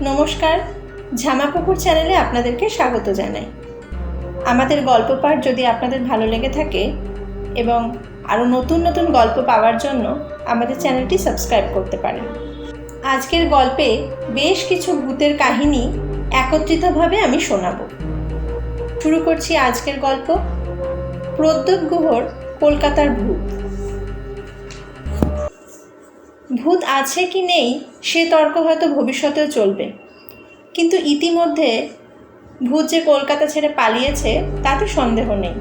নমস্কার, ঝামাপুকুর চ্যানেলে আপনাদেরকে স্বাগত জানাই। আমাদের গল্প পাঠ যদি আপনাদের ভালো লেগে থাকে এবং আরও নতুন নতুন গল্প পাওয়ার জন্য আমাদের চ্যানেলটি সাবস্ক্রাইব করতে পারেন। আজকের গল্পে বেশ কিছু ভূতের কাহিনী একত্রিতভাবে আমি শোনাবো। শুরু করছি আজকের গল্প, প্রদ্যোৎ গুহর কলকাতার ভূত। ভূত আছে কি নেই সে তর্ক হয়তো ভবিষ্যতেও চলবে, কিন্তু ইতিমধ্যে ভূত যে কলকাতা ছেড়ে পালিয়েছে তাতে সন্দেহ নেই।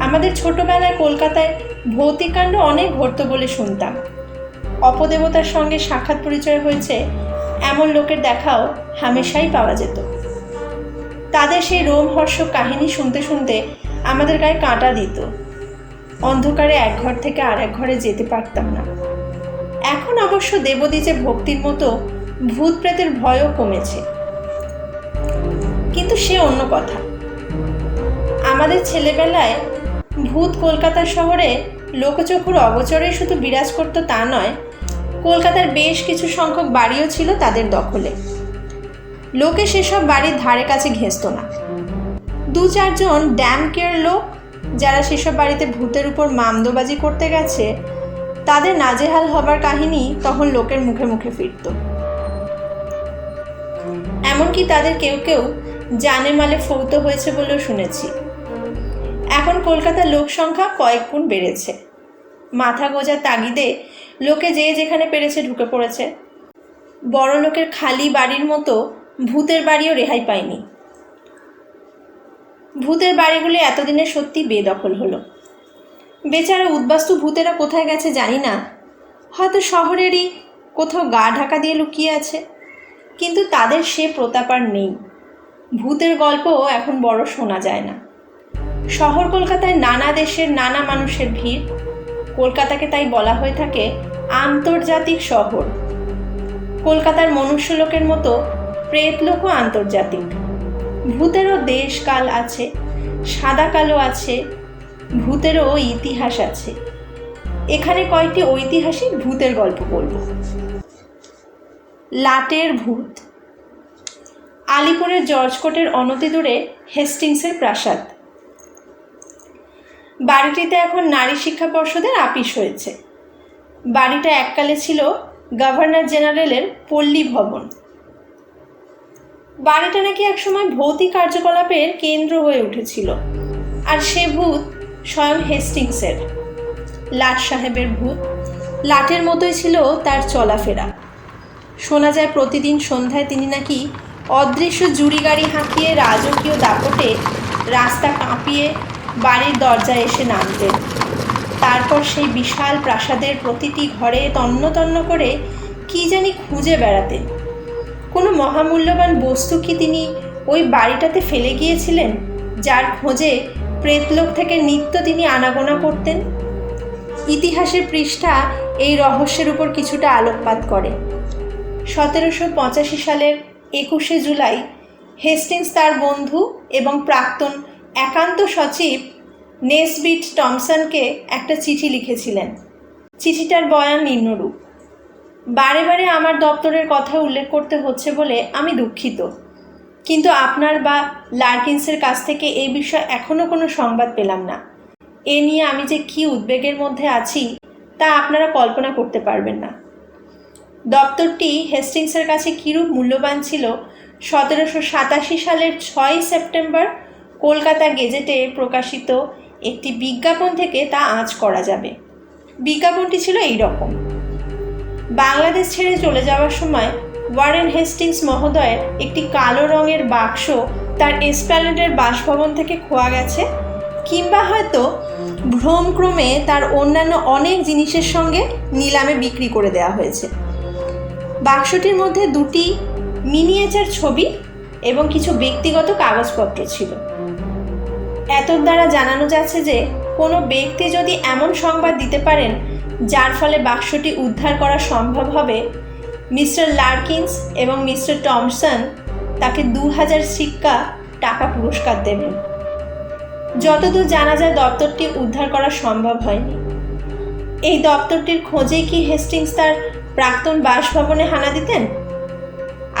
আমাদের ছোটবেলায় কলকাতায় ভৌতিককাণ্ড অনেক ঘটত বলে শুনতাম। অপদেবতার সঙ্গে সাক্ষাৎ পরিচয় হয়েছে এমন লোকের দেখাও হামেশাই পাওয়া যেত। তাদের সেই রোমহর্ষক কাহিনী শুনতে শুনতে আমাদের গায়ে কাঁটা দিত। অন্ধকারে এক ঘর থেকে আর এক ঘরে যেতে পারতাম না। এখন অবশ্য দেবদ্বীজে ভক্তির মতো ভূত প্রেতের ভয়ও কমেছে, কিন্তু সে অন্য কথা। আমাদের ছেলেবেলায় ভূত কলকাতা শহরে লোকচক্ষুর অগোচরে শুধু বিরাজ করত তা নয়, কলকাতার বেশ কিছু সংখ্যক বাড়িও ছিল তাদের দখলে। লোকে সেসব বাড়ির ধারে কাছে ঘেঁষত না। দু চারজন ড্যাম কেয়ার লোক যারা সেসব বাড়িতে ভূতের উপর মামদোবাজি করতে গেছে, তাদের নাজেহাল হবার কাহিনী তখন লোকের মুখে মুখে ফিরত। এমনকি তাদের কেউ কেউ জানে মালে ফৌত হয়েছে বলেও শুনেছি। এখন কলকাতার লোক সংখ্যা কয়েক গুণ বেড়েছে। মাথা গোজার তাগিদে লোকে যে যেখানে পেরেছে ঢুকে পড়েছে। বড় লোকের খালি বাড়ির মতো ভূতের বাড়িও রেহাই পায়নি। ভূতের বাড়িগুলি এতদিনে সত্যি বেদখল হলো। বেচারা উদ্বাস্তু ভূতেরা কোথায় গেছে জানি না, হয়তো শহরেরই কোথাও গা ঢাকা দিয়ে লুকিয়ে আছে, কিন্তু তাদের সে প্রতাপ আর নেই। ভূতের গল্পও এখন বড় শোনা যায় না। শহর কলকাতায় নানা দেশের নানা মানুষের ভিড়। কলকাতাকে তাই বলা হয়ে থাকে আন্তর্জাতিক শহর। কলকাতার মনুষ্যলোকের মতো প্রেতলোকও আন্তর্জাতিক। ভূতেরও দেশ কাল আছে, সাদা কালো আছে, ভূতেরও ইতিহাস আছে। এখানে কয়েকটি ঐতিহাসিক ভূতের গল্প বলব। লাটের ভূত। আলিপুরের জর্জ কোর্টের অনতি দূরে হেস্টিংসের প্রাসাদ। বাড়িটিতে এখন নারী শিক্ষা পর্ষদের আপিস হয়েছে। বাড়িটা এককালে ছিল গভর্নর জেনারেলের পল্লী ভবন। বাড়িটা নাকি একসময় ভৌতিক কার্যকলাপের কেন্দ্র হয়ে উঠেছিল। আর সে ভূত স্বয়ং হেস্টিংসের, লাট সাহেবের ভূত। লাটের মতোই ছিল তার চলাফেরা। শোনা যায় প্রতিদিন সন্ধ্যায় তিনি নাকি অদৃশ্য জুড়ি গাড়ি হাঁকিয়ে রাজকীয় দাপটে রাস্তা কাঁপিয়ে বাড়ির দরজায় এসে নামতেন। তারপর সেই বিশাল প্রাসাদের প্রতিটি ঘরে তন্ন তন্ন করে কি জানি খুঁজে বেড়াতেন। কোনো মহামূল্যবান বস্তু কি তিনি ওই বাড়িটাতে ফেলে গিয়েছিলেন, যার খোঁজে প্রেতলোক থেকে নিত্য তিনি আনাগোনা করতেন? ইতিহাসের পৃষ্ঠা এই রহস্যের উপর কিছুটা আলোকপাত করে। 1785 সালের 21শে জুলাই হেস্টিংস তার বন্ধু এবং প্রাক্তন একান্ত সচিব নেসবিট টমসনকে একটা চিঠি লিখেছিলেন। চিঠিটার বয়ান নিম্নরূপ: বারে বারে আমার দপ্তরের কথা উল্লেখ করতে হচ্ছে বলে আমি দুঃখিত, কিন্তু আপনার বা লার্কিন্সের কাছ থেকে এই বিষয়ে এখনও কোনো সংবাদ পেলাম না। এ নিয়ে আমি যে কী উদ্বেগের মধ্যে আছি তা আপনারা কল্পনা করতে পারবেন না। দপ্তরটি হেস্টিংসের কাছে কীরূপ মূল্যবান ছিল 1787 সালের 6 সেপ্টেম্বর কলকাতা গেজেটে প্রকাশিত একটি বিজ্ঞাপন থেকে তা আঁচ করা যাবে। বিজ্ঞাপনটি ছিল এই রকম: বাংলাদেশ ছেড়ে চলে যাওয়ার সময় ওয়ারেন হেস্টিংস মহোদয়ের একটি কালো রঙের বাক্স তার এসপ্ল্যানেডের বাসভবন থেকে খোয়া গেছে, কিংবা হয়তো ভ্রমক্রমে তার অন্যান্য অনেক জিনিসের সঙ্গে নিলামে বিক্রি করে দেওয়া হয়েছে। বাক্সটির মধ্যে দুটি মিনিয়েচার ছবি এবং কিছু ব্যক্তিগত কাগজপত্র ছিল। এত দ্বারা জানানো যাচ্ছে যে কোনো ব্যক্তি যদি এমন সংবাদ দিতে পারেন যার ফলে বাক্সটি উদ্ধার করা সম্ভব হবে, মিস্টার লার্কিন্স এবং মিস্টার টমসন তাকে 2000 সিক্কা টাকা পুরস্কার দেবেন। যতদূর জানা যায় দপ্তরটি উদ্ধার করা সম্ভব হয়নি। এই দপ্তরটির খোঁজেই কি হেস্টিংস তার প্রাক্তন বাসভবনে হানা দিতেন?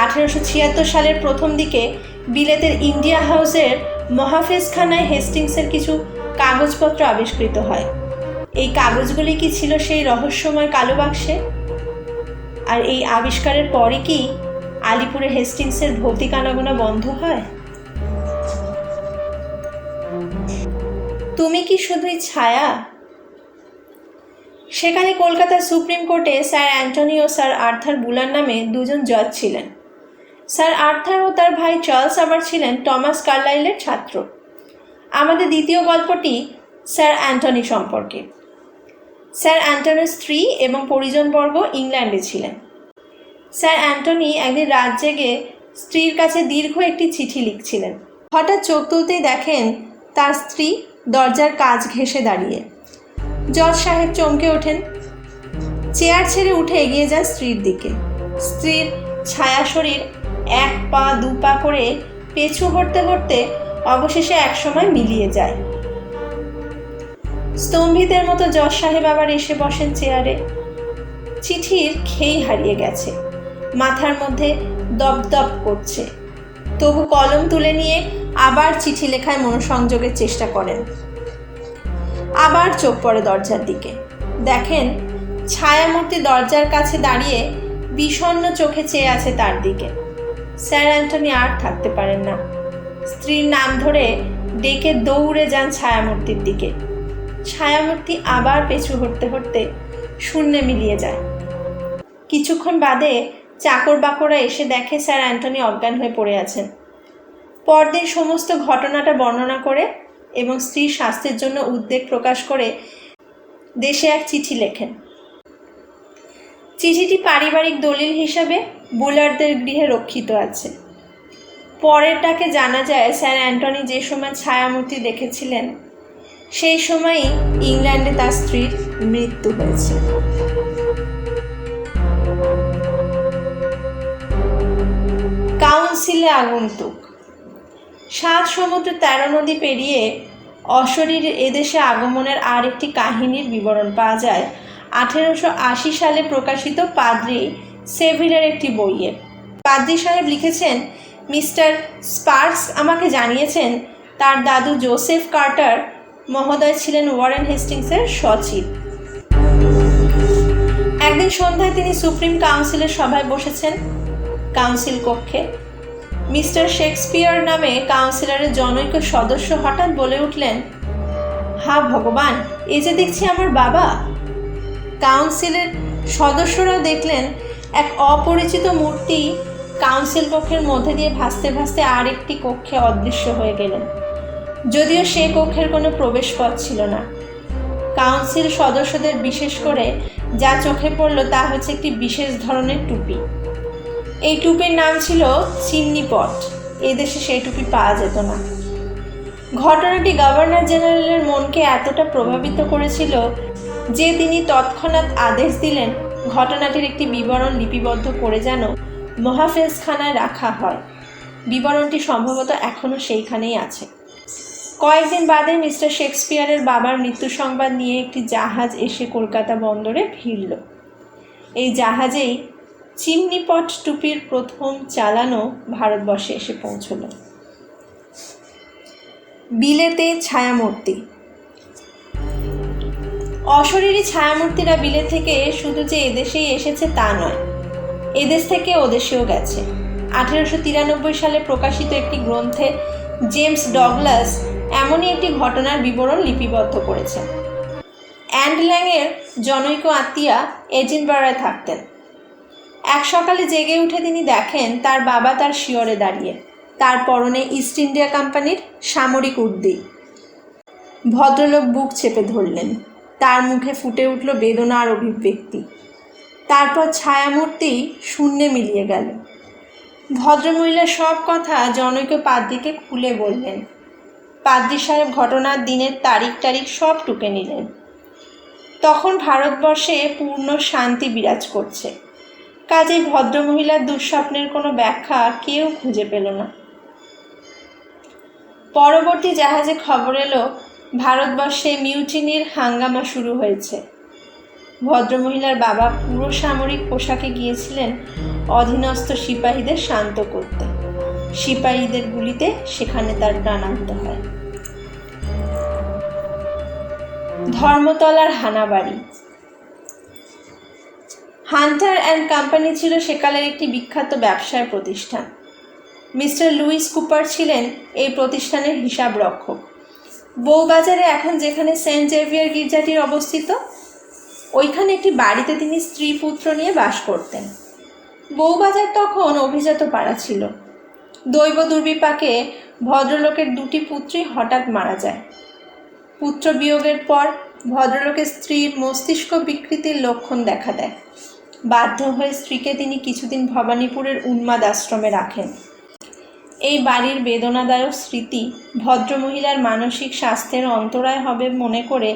1876 সালের প্রথম দিকে বিলেতের ইন্ডিয়া হাউসের মহাফেজখানায় হেস্টিংসের কিছু কাগজপত্র আবিষ্কৃত হয়। এই কাগজগুলি কি ছিল সেই রহস্যময় কালো বাক্সে? আর এই আবিষ্কারের পরই কি আলিপুরে হেস্টিংসের ভৌতিক আনাগোনা বন্ধ হয়? তুমি কি শুধুই ছায়া? সেখানে কলকাতার সুপ্রিম কোর্টে স্যার অ্যান্টনি ও স্যার আর্থার বুলার নামে দুজন জজ ছিলেন। স্যার আর্থার ও তার ভাই চার্লস আবার ছিলেন টমাস কার্লাইলের ছাত্র। আমাদের দ্বিতীয় গল্পটি স্যার অ্যান্টনি সম্পর্কে। স্যার অ্যান্টনির স্ত্রী এবং পরিজনবর্গ ইংল্যান্ডে ছিলেন। স্যার অ্যান্টনি একদিন রাত জেগে স্ত্রীর কাছে দীর্ঘ একটি চিঠি লিখছিলেন। হঠাৎ চোখ তুলতেই দেখেন তার স্ত্রী দরজার কাছ ঘেঁষে দাঁড়িয়ে। জজ সাহেব চমকে ওঠেন, চেয়ার ছেড়ে উঠে এগিয়ে যান স্ত্রীর দিকে। স্ত্রীর ছায়া শরীর এক পা দু পা করে পেছু হটতে হটতে অবশেষে একসময় মিলিয়ে যায়। স্তম্ভিতের মতো জজ সাহেব আবার এসে বসেন চেয়ারে। চিঠির খেই হারিয়ে গেছে, মাথার মধ্যে দপদপ করছে। তবু কলম তুলে নিয়ে আবার চিঠি লেখায় মনোসংযোগের চেষ্টা করেন। আবার চোখ পড়ে দরজার দিকে। দেখেন ছায়ামূর্তি দরজার কাছে দাঁড়িয়ে বিষণ্ণ চোখে চেয়ে আছে তার দিকে। স্যার অ্যান্টনি আর থাকতে পারেন না। স্ত্রীর নাম ধরে ডেকে দৌড়ে যান ছায়ামূর্তির দিকে। ছায়ামূর্তি আবার পেছু হটতে হটতে শূন্যে মিলিয়ে যায়। কিছুক্ষণ বাদে চাকর বাকররা এসে দেখে স্যার অ্যান্টনি অজ্ঞান হয়ে পড়ে আছেন। পরদিন সমস্ত ঘটনাটা বর্ণনা করে এবং স্ত্রীর স্বাস্থ্যের জন্য উদ্বেগ প্রকাশ করে দেশে এক চিঠি লেখেন। চিঠিটি পারিবারিক দলিল হিসাবে বুলারদের গৃহে রক্ষিত আছে। পরেরটাকে জানা যায় স্যার অ্যান্টনি যে সময় ছায়ামূর্তি দেখেছিলেন সেই সময়ই ইংল্যান্ডে তার স্ত্রীর মৃত্যু হয়েছে। কাউন্সিলে আগন্তুক। 7 সমুদ্র 13 নদী পেরিয়ে অশরীর এদেশে আগমনের আর একটি কাহিনীর বিবরণ পাওয়া যায় 1880 সালে প্রকাশিত পাদ্রি সেভিলের একটি বইয়ে। পাদ্রি সাহেব লিখেছেন, মিস্টার স্পার্কস আমাকে জানিয়েছেন তার দাদু জোসেফ কার্টার মহোদয় ছিলেন ওয়ারেন হেস্টিংসের সচিব। একদিন সন্ধ্যায় তিনি সুপ্রিম কাউন্সিলের সভায় বসেছেন। কাউন্সিল কক্ষে মিস্টার শেক্সপিয়ার নামে কাউন্সিলরের জনৈক সদস্য হঠাৎ বলে উঠলেন, হা ভগবান, এ যে দেখছি আমার বাবা। কাউন্সিলের সদস্যরা দেখলেন এক অপরিচিত মূর্তি কাউন্সিল কক্ষের মধ্যে দিয়ে ভাসতে ভাসতে আর একটি কক্ষে অদৃশ্য হয়ে গেলেন, যদিও সে কক্ষের কোনো প্রবেশপথ ছিল না। কাউন্সিল সদস্যদের বিশেষ করে যা চোখে পড়ল তা হচ্ছে একটি বিশেষ ধরনের টুপি। এই টুপির নাম ছিল চিমনিপট। এদেশে সেই টুপি পাওয়া যেত না। ঘটনাটি গভর্নর জেনারেলের মনকে এতটা প্রভাবিত করেছিল যে তিনি তৎক্ষণাৎ আদেশ দিলেন ঘটনাটির একটি বিবরণ লিপিবদ্ধ করে যেন মহাফেজখানায় রাখা হয়। বিবরণটি সম্ভবত এখনও সেইখানেই আছে। কয়েকদিন বাদে মিস্টার শেক্সপিয়ারের বাবার মৃত্যু সংবাদ নিয়ে একটি জাহাজ এসে কলকাতা বন্দরে ভিড়ল। এই জাহাজেই চিমনিপট টুপির প্রথম চালানো ভারতবর্ষে এসে পৌঁছল। বিলেতে ছায়ামূর্তি। অশরীরী ছায়ামূর্তিরা বিলেত থেকে শুধু যে এদেশেই এসেছে তা নয়, এদেশ থেকে ওদেশেও গেছে। 1893 সালে প্রকাশিত একটি গ্রন্থে জেমস ডগলাস এমনই একটি ঘটনার বিবরণ লিপিবদ্ধ করেছেন। অ্যান্ডল্যাংয়ের জনৈক আত্মীয়া এডিনবরায় থাকতেন। এক সকালে জেগে উঠে তিনি দেখেন তার বাবা তার শিয়রে দাঁড়িয়ে, তার পরনে ইস্ট ইন্ডিয়া কোম্পানির সামরিক উর্দি। ভদ্রলোক বুক চেপে ধরলেন, তার মুখে ফুটে উঠল বেদনা আর অভিব্যক্তি। তারপর ছায়ামূর্তি শূন্যে মিলিয়ে গেল। ভদ্রমহিলা সব কথা জনৈক পাদ্রীকে খুলে বললেন। পাদ্রী সাহেব ঘটনার দিনের তারিখ সব টুকে নিলেন। তখন ভারতবর্ষে পূর্ণ শান্তি বিরাজ করছে। কাজেই ভদ্রমহিলার দুঃস্বপ্নের কোনো ব্যাখ্যা কেউ খুঁজে পেল না। পরবর্তী জাহাজে খবর এলো ভারতবর্ষে মিউটিনির হাঙ্গামা শুরু হয়েছে। ভদ্রমহিলার বাবা পুরো সামরিক পোশাকে গিয়েছিলেন অধীনস্থ সিপাহীদের শান্ত করতে। সিপাহীদের গুলিতে সেখানে তার প্রাণান্ত হয়। ধর্মতলার হানাবাড়ি। হান্টার অ্যান্ড কোম্পানি ছিল সেকালের একটি বিখ্যাত ব্যবসায় প্রতিষ্ঠান। মিস্টার লুইস কুপার ছিলেন এই প্রতিষ্ঠানের হিসাব রক্ষক। বউবাজারে এখন যেখানে সেন্ট জেভিয়ার গির্জাটির অবস্থিত, ওইখানে একটি বাড়িতে তিনি স্ত্রী পুত্র নিয়ে বাস করতেন। বউবাজার তখন অভিজাত পাড়া ছিল। দৈব দুর্বিপাকে ভদ্রলোকের দুটি পুত্রই হঠাৎ মারা যায়। পুত্র বিয়োগের পর ভদ্রলোকের স্ত্রীর মস্তিষ্ক বিকৃতির লক্ষণ দেখা দেয়। বাধ্য হয়ে স্ত্রীকে তিনি কিছুদিন ভবানীপুরের উন্মাদ আশ্রমে রাখেন। এই বাড়ির বেদনাদায়ক স্মৃতি ভদ্রমহিলার মানসিক স্বাস্থ্যের অন্তরায় হবে মনে করে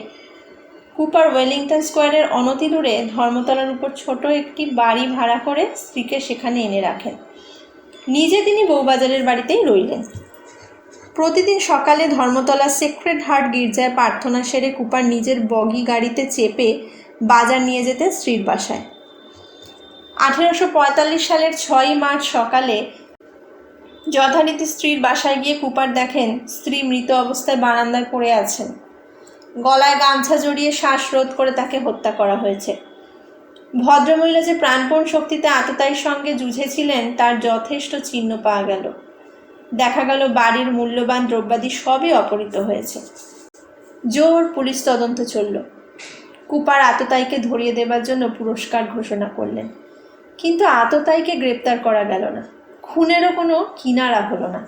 কুপার ওয়েলিংটন স্কোয়ারের অনতি দূরে ধর্মতলার উপর ছোট একটি বাড়ি ভাড়া করে স্ত্রীকে সেখানে এনে রাখেন। নিজে তিনি বউবাজারের বাড়িতেই রইলেন। প্রতিদিন সকালে ধর্মতলা সেক্রেড হার্ট গির্জায় প্রার্থনা সেরে কুপার নিজের বগি গাড়িতে চেপে বাজার নিয়ে যেতেন স্ত্রীর বাসায়। 1845 সালের 6 মার্চ সকালে যথারীতি স্ত্রীর বাসায় গিয়ে কুপার দেখেন স্ত্রী মৃত অবস্থায় বারান্দায় পড়ে আছেন। গলায় গামছা জড়িয়ে শ্বাসরোধ করে তাকে হত্যা করা হয়েছে। ভদ্রমহিলা যে প্রাণপণ শক্তিতে আততায়ীর সঙ্গে যুঝেছিলেন তার যথেষ্ট চিহ্ন পাওয়া গেল। দেখা গেল বাড়ির মূল্যবান দ্রব্যাদি সবই অপহৃত হয়েছে। জোর পুলিশ তদন্ত চলল। কুপার আততায়ীকে ধরিয়ে দেবার জন্য পুরস্কার ঘোষণা করলেন, কিন্তু আততায়ীকে গ্রেপ্তার করা গেল না। খুনেরও কোনো কিনারা হলো না।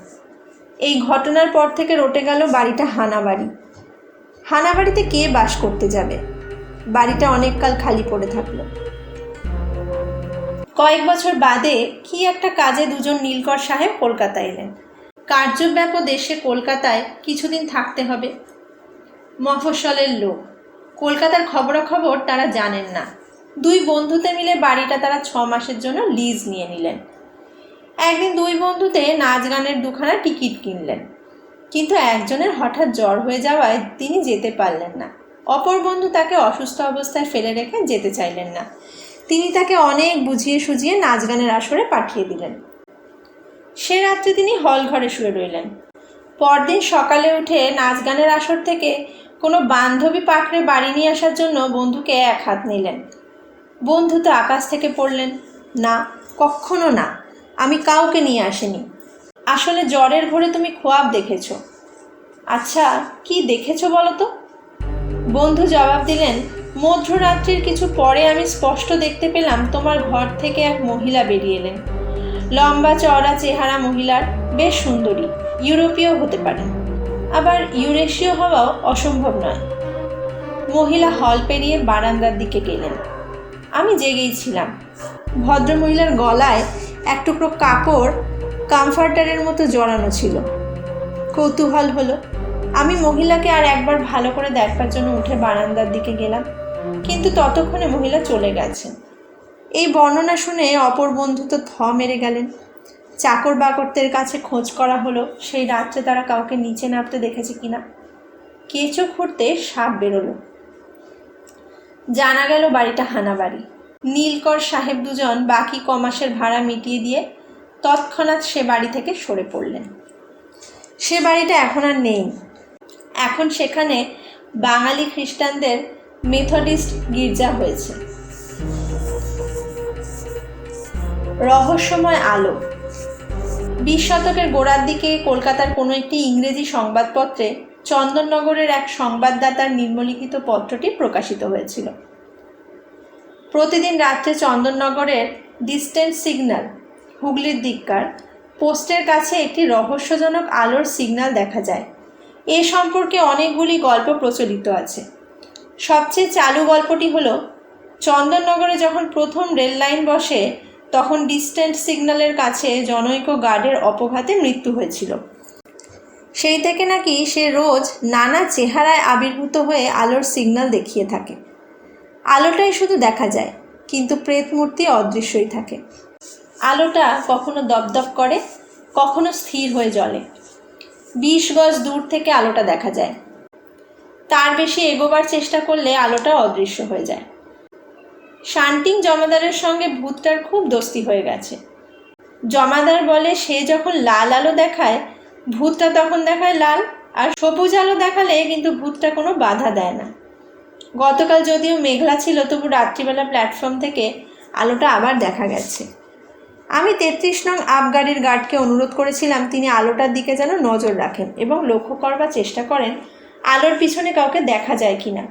এই ঘটনার পর থেকে রটে গেল বাড়িটা হানাবাড়ি। হানাবাড়িতে কে বাস করতে যাবে? বাড়িটা অনেককাল খালি পড়ে থাকলো। কয়েক বছর বাদে কি একটা কাজে দুজন নীলকর সাহেব কলকাতায় এলেন। কার্যব্যাপক দেশে কলকাতায় কিছুদিন থাকতে হবে। মফস্বলের লোক, কলকাতার খবরাখবর তারা জানেন না। দুই বন্ধুতে মিলে বাড়িটা তারা 6 মাসের জন্য লিজ নিয়ে নিলেন। একদিন দুই বন্ধুতে নাচ গানের দুখানা টিকিট কিনলেন, কিন্তু একজনের হঠাৎ জ্বর হয়ে যাওয়ায় তিনি যেতে পারলেন না। অপর বন্ধু তাকে অসুস্থ অবস্থায় ফেলে রেখে যেতে চাইলেন না। তিনি তাকে অনেক বুঝিয়ে সুঝিয়ে নাচ গানের আসরে পাঠিয়ে দিলেন। সে রাত্রে তিনি হল ঘরে শুয়ে রইলেন। পরদিন সকালে উঠে নাচ গানের আসর থেকে কোনো বান্ধবী পাকড়ে বাড়ি নিয়ে আসার জন্য বন্ধুকে এক হাত নিলেন। বন্ধু তো আকাশ থেকে পড়লেন, না, কখনো না, আমি কাউকে নিয়ে আসিনি। আসলে জ্বরের ঘরে তুমি খোয়াব দেখেছ। আচ্ছা, কি দেখেছ বলো তো? বন্ধু জবাব দিলেন, মধ্যরাত্রির কিছু পরে আমি স্পষ্ট দেখতে পেলাম তোমার ঘর থেকে এক মহিলা বেরিয়ে এলেন। লম্বা চওড়া চেহারা মহিলার, বেশ সুন্দরী, ইউরোপীয় হতে পারেন, আবার ইউরেশীয় হওয়াও অসম্ভব নয়। মহিলা হল পেরিয়ে বারান্দার দিকে গেলেন। আমি জেগেই ছিলাম। ভদ্রমহিলার গলায় এক টুকরো কাপড় কমফর্টারের মতো জড়ানো ছিল। কৌতূহল হলো। আমি মহিলাকে আর একবার ভালো করে দেখবার জন্য উঠে বারান্দার দিকে গেলাম, কিন্তু ততক্ষণে মহিলা চলে গেছেন। এই বর্ণনা শুনে অপর বন্ধু তো থ মেরে গেলেন। চাকর বাকরদের কাছে খোঁজ করা হলো সেই রাত্রে তারা কাউকে নিচে নামতে দেখেছে কিনা। কেঁচো খুঁড়তে সাপ বেরোলো। জানা গেল বাড়িটা হানাবাড়ি। নীলকর সাহেব দুজন বাকি কমাসের ভাড়া মিটিয়ে দিয়ে তৎক্ষণাৎ সে বাড়ি থেকে সরে পড়লেন। সে বাড়িটা এখন আর নেই। এখন সেখানে বাঙালি খ্রিস্টানদের মেথডিস্ট গির্জা হয়েছে। রহস্যময় আলো। 20 শতকের গোড়ার দিকে কলকাতার কোনো একটি ইংরেজি সংবাদপত্রে চন্দননগরের এক সংবাদদাতার নিম্নলিখিত পত্রটি প্রকাশিত হয়েছিল। প্রতিদিন রাত্রে চন্দননগরের ডিস্টেন্ট সিগন্যাল, হুগলির দিককার পোস্টের কাছে একটি রহস্যজনক আলোর সিগন্যাল দেখা যায়। এ সম্পর্কে অনেকগুলি গল্প প্রচলিত আছে। সবচেয়ে চালু গল্পটি হলো, চন্দননগরে যখন প্রথম রেল লাইন বসে তখন ডিস্টেন্ট সিগন্যালের কাছে জনৈক গার্ডের অপঘাতে মৃত্যু হয়েছিল। সেই থেকে নাকি সে রোজ নানা চেহারায় আবির্ভূত হয়ে আলোর সিগন্যাল দেখিয়ে থাকে। আলোটাই শুধু দেখা যায়, কিন্তু প্রেতমূর্তি অদৃশ্যই থাকে। আলোটা কখনো দপদপ করে, কখনো স্থির হয়ে জ্বলে। 20 গজ দূর থেকে আলোটা দেখা যায়। তার বেশি এগোবার চেষ্টা করলে আলোটা অদৃশ্য হয়ে যায়। শান্তিং জমাদারের সঙ্গে ভূতটার খুব দোস্তি হয়ে গেছে। জমাদার বলে সে যখন লাল আলো দেখায় ভূতটা তখন দেখায় লাল, আর সবুজ আলো দেখালে কিন্তু ভূতটা কোনো বাধা দেয় না। গতকাল যদিও মেঘলা ছিল, তবু রাত্রিবেলা প্ল্যাটফর্ম থেকে আলোটা আবার দেখা গেছে। আমি 33 নং আবগাড়ির গার্ডকে অনুরোধ করেছিলাম তিনি আলোটার দিকে যেন নজর রাখেন এবং লক্ষ্য করবার চেষ্টা করেন আলোর পিছনে কাউকে দেখা যায় কিনা।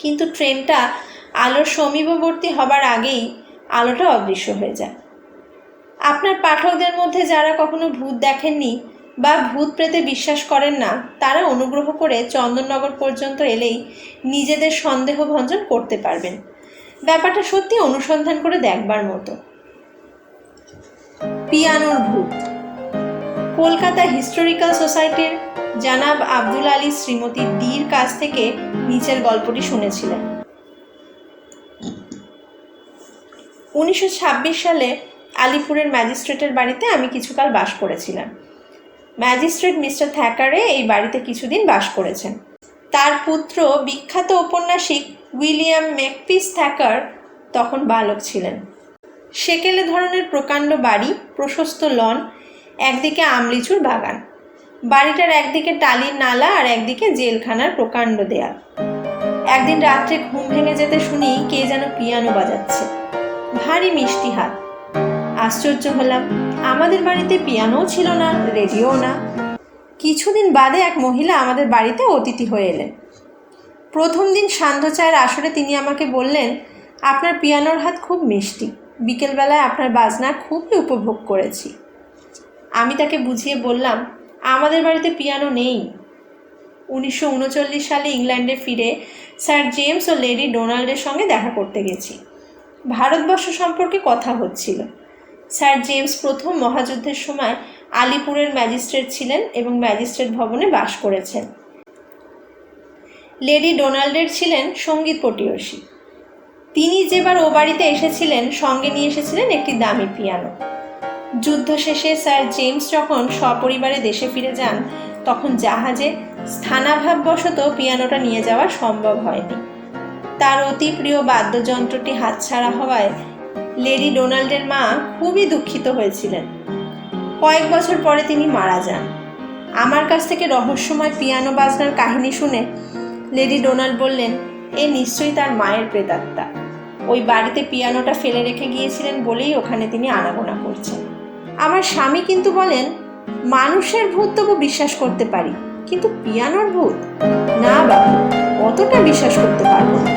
কিন্তু ট্রেনটা আলোর সমীপবর্তী হবার আগেই আলোটা অদৃশ্য হয়ে যায়। আপনার পাঠকদের মধ্যে যারা কখনো ভূত দেখেননি বা ভূত প্রেতে বিশ্বাস করেন না, তারা অনুগ্রহ করে চন্দননগর পর্যন্ত এলেই নিজেদের সন্দেহ ভঞ্জন করতে পারবেন। ব্যাপারটা সত্যি অনুসন্ধান করে দেখবার মতো। পিয়ানোর ভূত। কলকাতা হিস্টোরিক্যাল সোসাইটির জানাব আব্দুল আলী শ্রীমতী ডির কাছ থেকে নিচের গল্পটি শুনেছিলেন। 1926 সালে আলিপুরের ম্যাজিস্ট্রেটের বাড়িতে আমি কিছুকাল বাস করেছিলাম। ম্যাজিস্ট্রেট মিস্টার থ্যাকারে এই বাড়িতে কিছুদিন বাস করেছেন। তার পুত্র বিখ্যাত ঔপন্যাসিক উইলিয়াম মেকপিস থ্যাকার তখন বালক ছিলেন। সেকেলে ধরনের প্রকাণ্ড বাড়ি, প্রশস্ত লন, একদিকে আমলিচুর বাগান। বাড়িটার একদিকে টালির নালা আর একদিকে জেলখানার প্রকাণ্ড দেয়াল। একদিন রাত্রে ঘুম ভেঙে যেতে শুনি কে যেন পিয়ানো বাজাচ্ছে, ভারী মিষ্টি হাত। আশ্চর্য হলাম, আমাদের বাড়িতে পিয়ানোও ছিল না, রেডিও না। কিছুদিন বাদে এক মহিলা আমাদের বাড়িতে অতিথি হয়ে এলেন। প্রথম দিন সান্ধ্য চায়ের আসরে তিনি আমাকে বললেন, আপনার পিয়ানোর হাত খুব মিষ্টি, বিকেলবেলায় আপনার বাজনা খুবই উপভোগ করেছি। আমি তাকে বুঝিয়ে বললাম, আমাদের বাড়িতে পিয়ানো নেই। 1939 সালে ইংল্যান্ডে ফিরে স্যার জেমস ও লেডি ডোনাল্ডের সঙ্গে দেখা করতে গেছি। ভারতবর্ষ সম্পর্কে কথা হচ্ছিল। স্যার জেমস প্রথম মহাযুদ্ধের সময় আলিপুরের ম্যাজিস্ট্রেট ছিলেন এবং ম্যাজিস্ট্রেট ভবনে বাস করেছেন। লেডি ডোনাল্ডের ছিলেন সঙ্গীত পটীয়সী। তিনি যেবার ও বাড়িতে এসেছিলেন সঙ্গে নিয়ে এসেছিলেন একটি দামি পিয়ানো। যুদ্ধ শেষে স্যার জেমস যখন সপরিবারে দেশে ফিরে যান, তখন জাহাজে স্থানাভাববশত পিয়ানোটা নিয়ে যাওয়া সম্ভব হয়নি। তার অতি প্রিয় বাদ্যযন্ত্রটি হাতছাড়া হওয়ায় লেডি ডোনাল্ডের মা খুবই দুঃখিত হয়েছিলেন। কয়েক বছর পরে তিনি মারা যান। আমার কাছ থেকে রহস্যময় পিয়ানো বাজনার কাহিনী শুনে লেডি ডোনাল্ড বললেন, এ নিশ্চয়ই তার মায়ের প্রেতাত্মা। ওই বাড়িতে পিয়ানোটা ফেলে রেখে গিয়েছিলেন বলেই ওখানে তিনি আনাগোনা করছেন। আমার স্বামী কিন্তু বলেন, মানুষের ভূত তবু বিশ্বাস করতে পারি, কিন্তু পিয়ানোর ভূত না বাবু, অতটা বিশ্বাস করতে পারবো না।